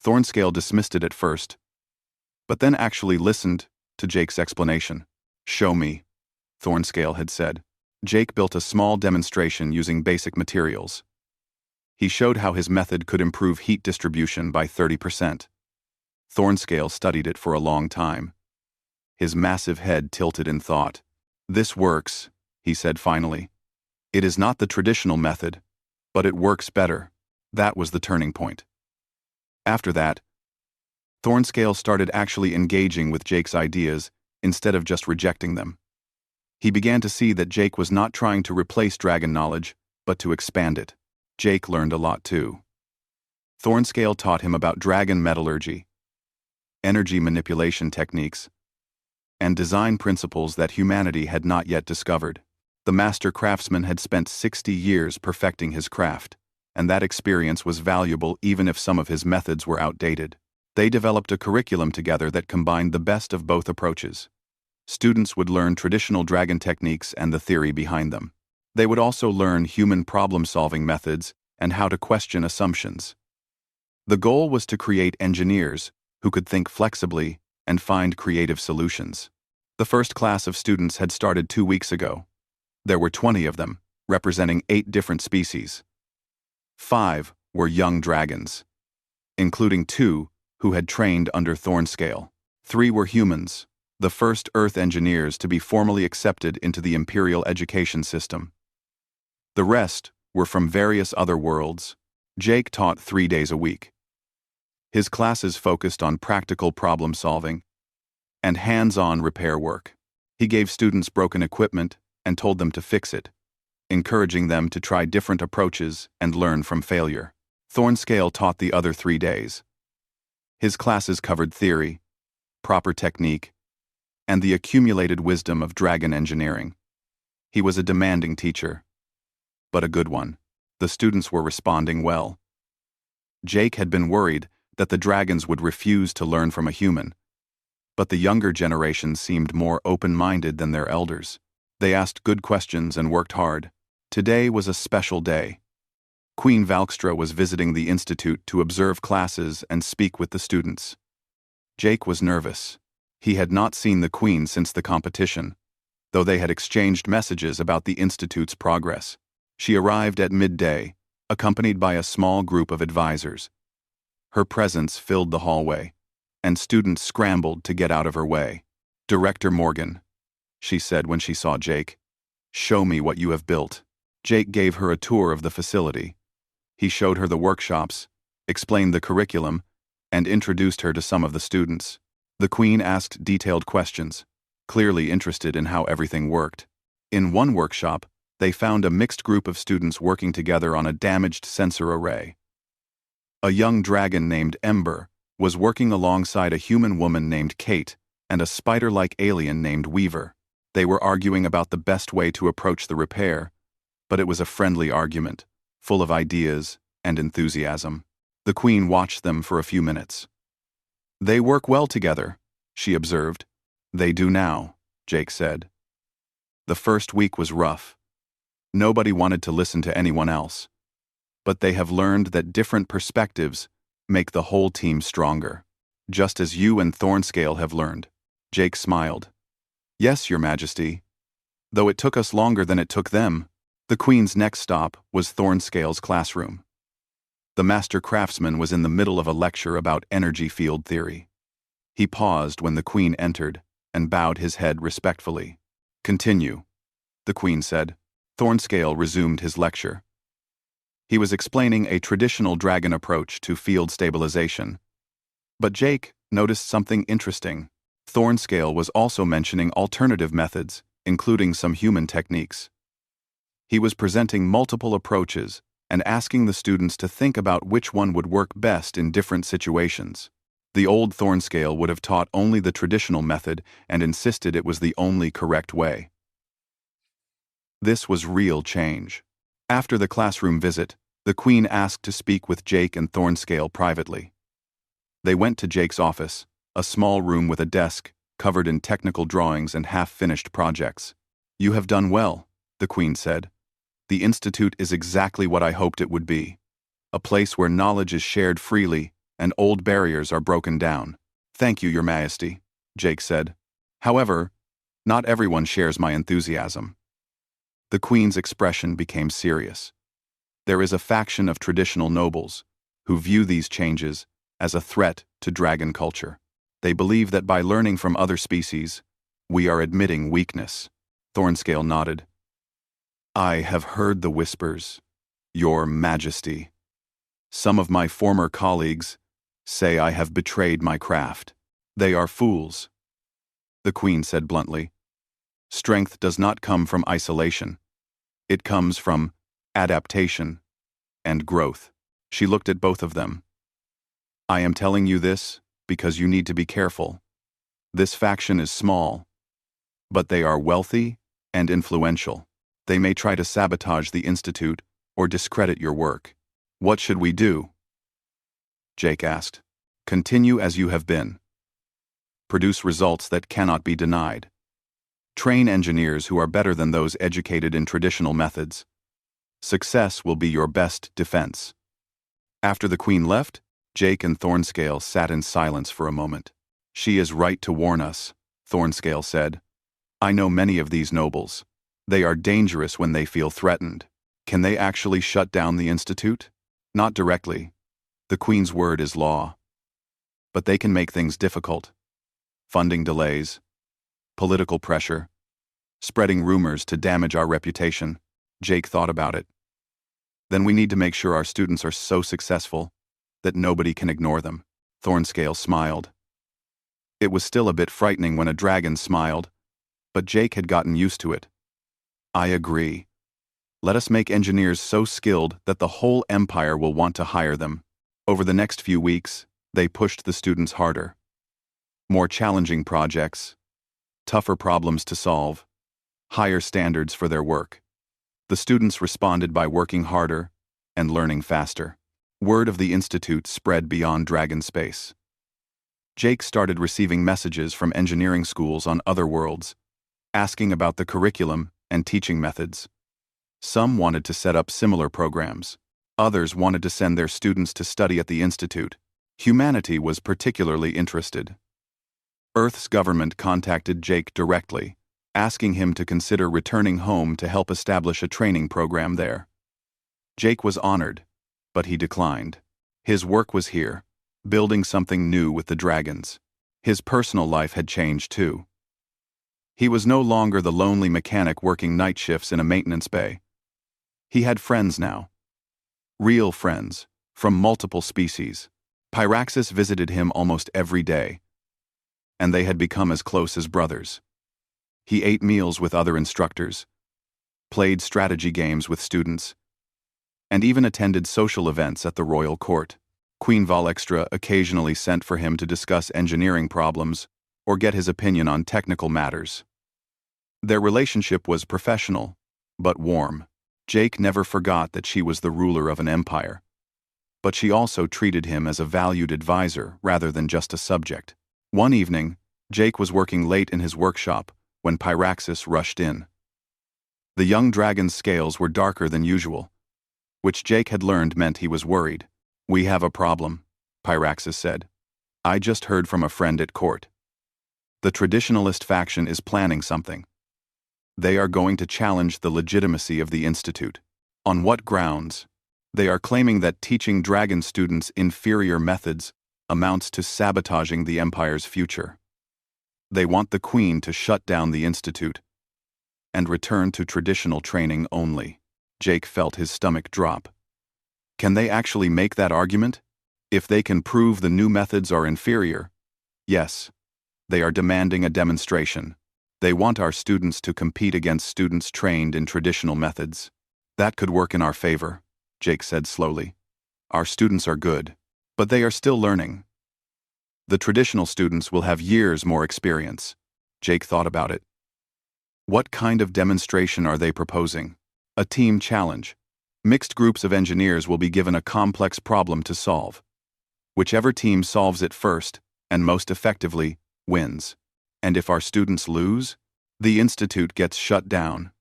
Thornscale dismissed it at first, but then actually listened to Jake's explanation. Show me, Thornscale had said. Jake built a small demonstration using basic materials. He showed how his method could improve heat distribution by 30%. Thornscale studied it for a long time. His massive head tilted in thought. This works, he said finally. It is not the traditional method, but it works better. That was the turning point. After that, Thornscale started actually engaging with Jake's ideas instead of just rejecting them. He began to see that Jake was not trying to replace dragon knowledge, but to expand it. Jake learned a lot too. Thornscale taught him about dragon metallurgy, energy manipulation techniques, and design principles that humanity had not yet discovered. The master craftsman had spent 60 years perfecting his craft, and that experience was valuable even if some of his methods were outdated. They developed a curriculum together that combined the best of both approaches. Students would learn traditional dragon techniques and the theory behind them. They would also learn human problem-solving methods and how to question assumptions. The goal was to create engineers who could think flexibly and find creative solutions. The first class of students had started 2 weeks ago. There were 20 of them, representing 8 different species. 5 were young dragons, including 2 who had trained under Thornscale. 3 were humans, the first Earth engineers to be formally accepted into the Imperial education system. The rest were from various other worlds. Jake taught 3 days a week. His classes focused on practical problem-solving and hands-on repair work. He gave students broken equipment and told them to fix it, encouraging them to try different approaches and learn from failure. Thornscale taught the other 3 days. His classes covered theory, proper technique, and the accumulated wisdom of dragon engineering. He was a demanding teacher, but a good one. The students were responding well. Jake had been worried that the dragons would refuse to learn from a human, but the younger generation seemed more open-minded than their elders. They asked good questions and worked hard. Today was a special day. Queen Valkstra was visiting the institute to observe classes and speak with the students. Jake was nervous. He had not seen the Queen since the competition, though they had exchanged messages about the institute's progress. She arrived at midday, accompanied by a small group of advisors. Her presence filled the hallway, and students scrambled to get out of her way. "Director Morgan," she said when she saw Jake, "show me what you have built." Jake gave her a tour of the facility. He showed her the workshops, explained the curriculum, and introduced her to some of the students. The Queen asked detailed questions, clearly interested in how everything worked. In one workshop, they found a mixed group of students working together on a damaged sensor array. A young dragon named Ember was working alongside a human woman named Kate and a spider-like alien named Weaver. They were arguing about the best way to approach the repair, but it was a friendly argument, full of ideas and enthusiasm. The Queen watched them for a few minutes. "They work well together," she observed. "They do now," Jake said. The first week was rough. Nobody wanted to listen to anyone else. But they have learned that different perspectives make the whole team stronger, just as you and Thornscale have learned. Jake smiled. "Yes, Your Majesty. Though it took us longer than it took them." The Queen's next stop was Thornscale's classroom. The master craftsman was in the middle of a lecture about energy field theory. He paused when the Queen entered and bowed his head respectfully. "Continue," the Queen said. Thornscale resumed his lecture. He was explaining a traditional dragon approach to field stabilization. But Jake noticed something interesting. Thornscale was also mentioning alternative methods, including some human techniques. He was presenting multiple approaches and asking the students to think about which one would work best in different situations. The old Thornscale would have taught only the traditional method and insisted it was the only correct way. This was real change. After the classroom visit, the Queen asked to speak with Jake and Thornscale privately. They went to Jake's office, a small room with a desk covered in technical drawings and half-finished projects. "You have done well," the Queen said. "The Institute is exactly what I hoped it would be. A place where knowledge is shared freely and old barriers are broken down." "Thank you, Your Majesty," Jake said. "However, not everyone shares my enthusiasm." The Queen's expression became serious. There is a faction of traditional nobles who view these changes as a threat to dragon culture. They believe that by learning from other species, we are admitting weakness. Thornscale nodded. "I have heard the whispers, Your Majesty. Some of my former colleagues say I have betrayed my craft. They are fools. The Queen said bluntly. Strength does not come from isolation. It comes from adaptation and growth. She looked at both of them. I am telling you this because you need to be careful. This faction is small, but they are wealthy and influential. They may try to sabotage the Institute or discredit your work. What should we do? Jake asked. Continue as you have been. Produce results that cannot be denied. Train engineers who are better than those educated in traditional methods. Success will be your best defense. After the Queen left, Jake and Thornscale sat in silence for a moment. She is right to warn us, Thornscale said. I know many of these nobles. They are dangerous when they feel threatened. Can they actually shut down the Institute? Not directly. The Queen's word is law. But they can make things difficult. Funding delays, political pressure, spreading rumors to damage our reputation. Jake thought about it. Then we need to make sure our students are so successful that nobody can ignore them. Thornscale smiled. It was still a bit frightening when a dragon smiled, but Jake had gotten used to it. I agree. Let us make engineers so skilled that the whole empire will want to hire them. Over the next few weeks, they pushed the students harder. More challenging projects, tougher problems to solve, higher standards for their work. The students responded by working harder and learning faster. Word of the Institute spread beyond Dragon space. Jake started receiving messages from engineering schools on other worlds, asking about the curriculum and teaching methods. Some wanted to set up similar programs. Others wanted to send their students to study at the Institute. Humanity was particularly interested. Earth's government contacted Jake directly, asking him to consider returning home to help establish a training program there. Jake was honored, but he declined. His work was here, building something new with the dragons. His personal life had changed too. He was no longer the lonely mechanic working night shifts in a maintenance bay. He had friends now. Real friends, from multiple species. Pyraxis visited him almost every day, and they had become as close as brothers. He ate meals with other instructors, played strategy games with students, and even attended social events at the royal court. Queen Valextra occasionally sent for him to discuss engineering problems or get his opinion on technical matters. Their relationship was professional, but warm. Jake never forgot that she was the ruler of an empire, but she also treated him as a valued advisor rather than just a subject. One evening, Jake was working late in his workshop when Pyraxis rushed in. The young dragon's scales were darker than usual, which Jake had learned meant he was worried. We have a problem, Pyraxis said. I just heard from a friend at court. The traditionalist faction is planning something. They are going to challenge the legitimacy of the Institute. On what grounds? They are claiming that teaching dragon students inferior methods amounts to sabotaging the Empire's future. They want the Queen to shut down the Institute and return to traditional training only. Jake felt his stomach drop. Can they actually make that argument? If they can prove the new methods are inferior, yes, they are demanding a demonstration. They want our students to compete against students trained in traditional methods. That could work in our favor, Jake said slowly. Our students are good, but they are still learning. The traditional students will have years more experience. Jake thought about it. What kind of demonstration are they proposing? A team challenge. Mixed groups of engineers will be given a complex problem to solve. Whichever team solves it first, and most effectively, wins. And if our students lose, the Institute gets shut down.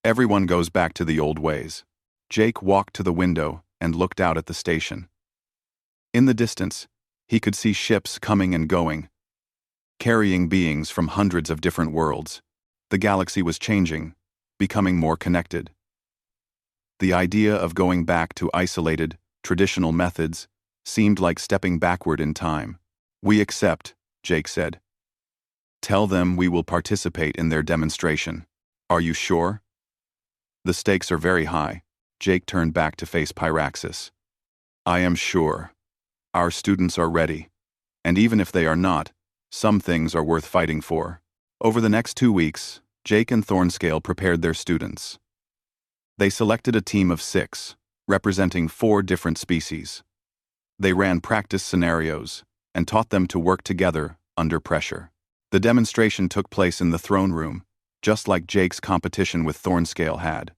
Everyone goes back to the old ways. Jake walked to the window and looked out at the station. In the distance, he could see ships coming and going, carrying beings from hundreds of different worlds. The galaxy was changing, becoming more connected. The idea of going back to isolated, traditional methods seemed like stepping backward in time. We accept, Jake said. Tell them we will participate in their demonstration. Are you sure? The stakes are very high. Jake turned back to face Pyraxis. I am sure. Our students are ready. And even if they are not, some things are worth fighting for. Over the next 2 weeks, Jake and Thornscale prepared their students. They selected a team of 6, representing 4 different species. They ran practice scenarios and taught them to work together under pressure. The demonstration took place in the throne room, just like Jake's competition with Thornscale had.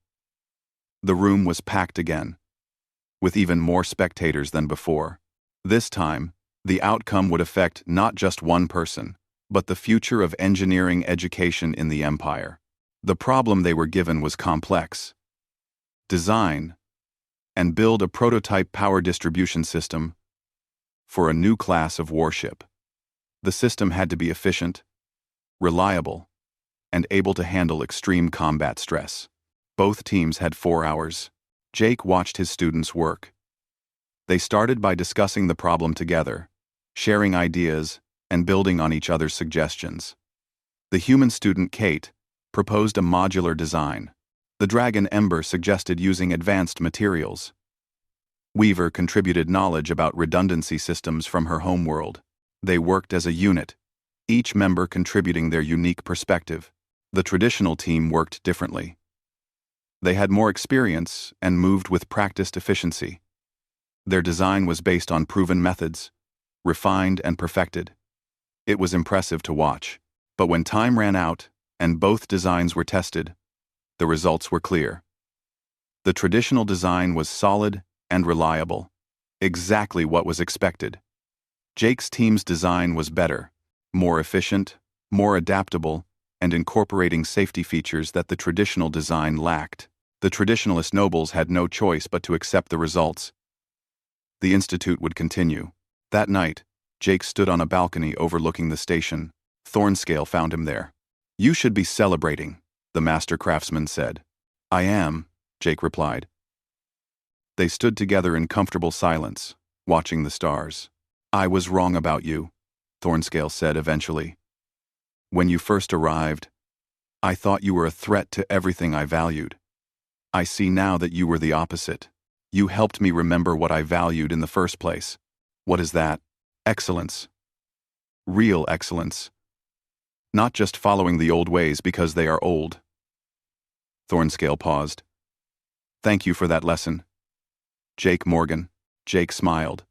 The room was packed again, with even more spectators than before. This time, the outcome would affect not just one person, but the future of engineering education in the Empire. The problem they were given was complex. Design and build a prototype power distribution system for a new class of warship. The system had to be efficient, reliable, and able to handle extreme combat stress. Both teams had 4 hours. Jake watched his students work. They started by discussing the problem together, sharing ideas, and building on each other's suggestions. The human student, Kate, proposed a modular design. The dragon, Ember, suggested using advanced materials. Weaver contributed knowledge about redundancy systems from her homeworld. They worked as a unit, each member contributing their unique perspective. The traditional team worked differently. They had more experience and moved with practiced efficiency. Their design was based on proven methods, refined and perfected. It was impressive to watch. But when time ran out and both designs were tested, the results were clear. The traditional design was solid and reliable, exactly what was expected. Jake's team's design was better, more efficient, more adaptable, and incorporating safety features that the traditional design lacked. The traditionalist nobles had no choice but to accept the results. The institute would continue. That night, Jake stood on a balcony overlooking the station. Thornscale found him there. "You should be celebrating," the master craftsman said. "I am," Jake replied. They stood together in comfortable silence, watching the stars. "I was wrong about you," Thornscale said eventually. "When you first arrived, I thought you were a threat to everything I valued. I see now that you were the opposite. You helped me remember what I valued in the first place." "What is that?" "Excellence. Real excellence. Not just following the old ways because they are old." Thornscale paused. "Thank you for that lesson, Jake Morgan." Jake smiled.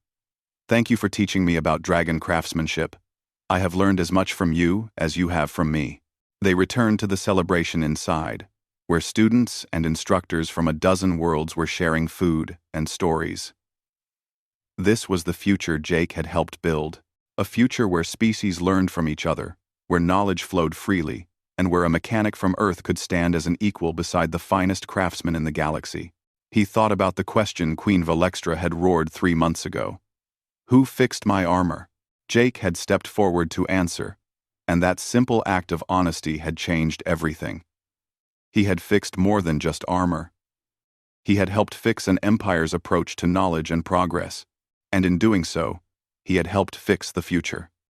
"Thank you for teaching me about dragon craftsmanship. I have learned as much from you as you have from me." They returned to the celebration inside, where students and instructors from a dozen worlds were sharing food and stories. This was the future Jake had helped build, a future where species learned from each other, where knowledge flowed freely, and where a mechanic from Earth could stand as an equal beside the finest craftsman in the galaxy. He thought about the question Queen Valextra had roared 3 months ago. "Who fixed my armor?" Jake had stepped forward to answer, and that simple act of honesty had changed everything. He had fixed more than just armor. He had helped fix an empire's approach to knowledge and progress, and in doing so, he had helped fix the future.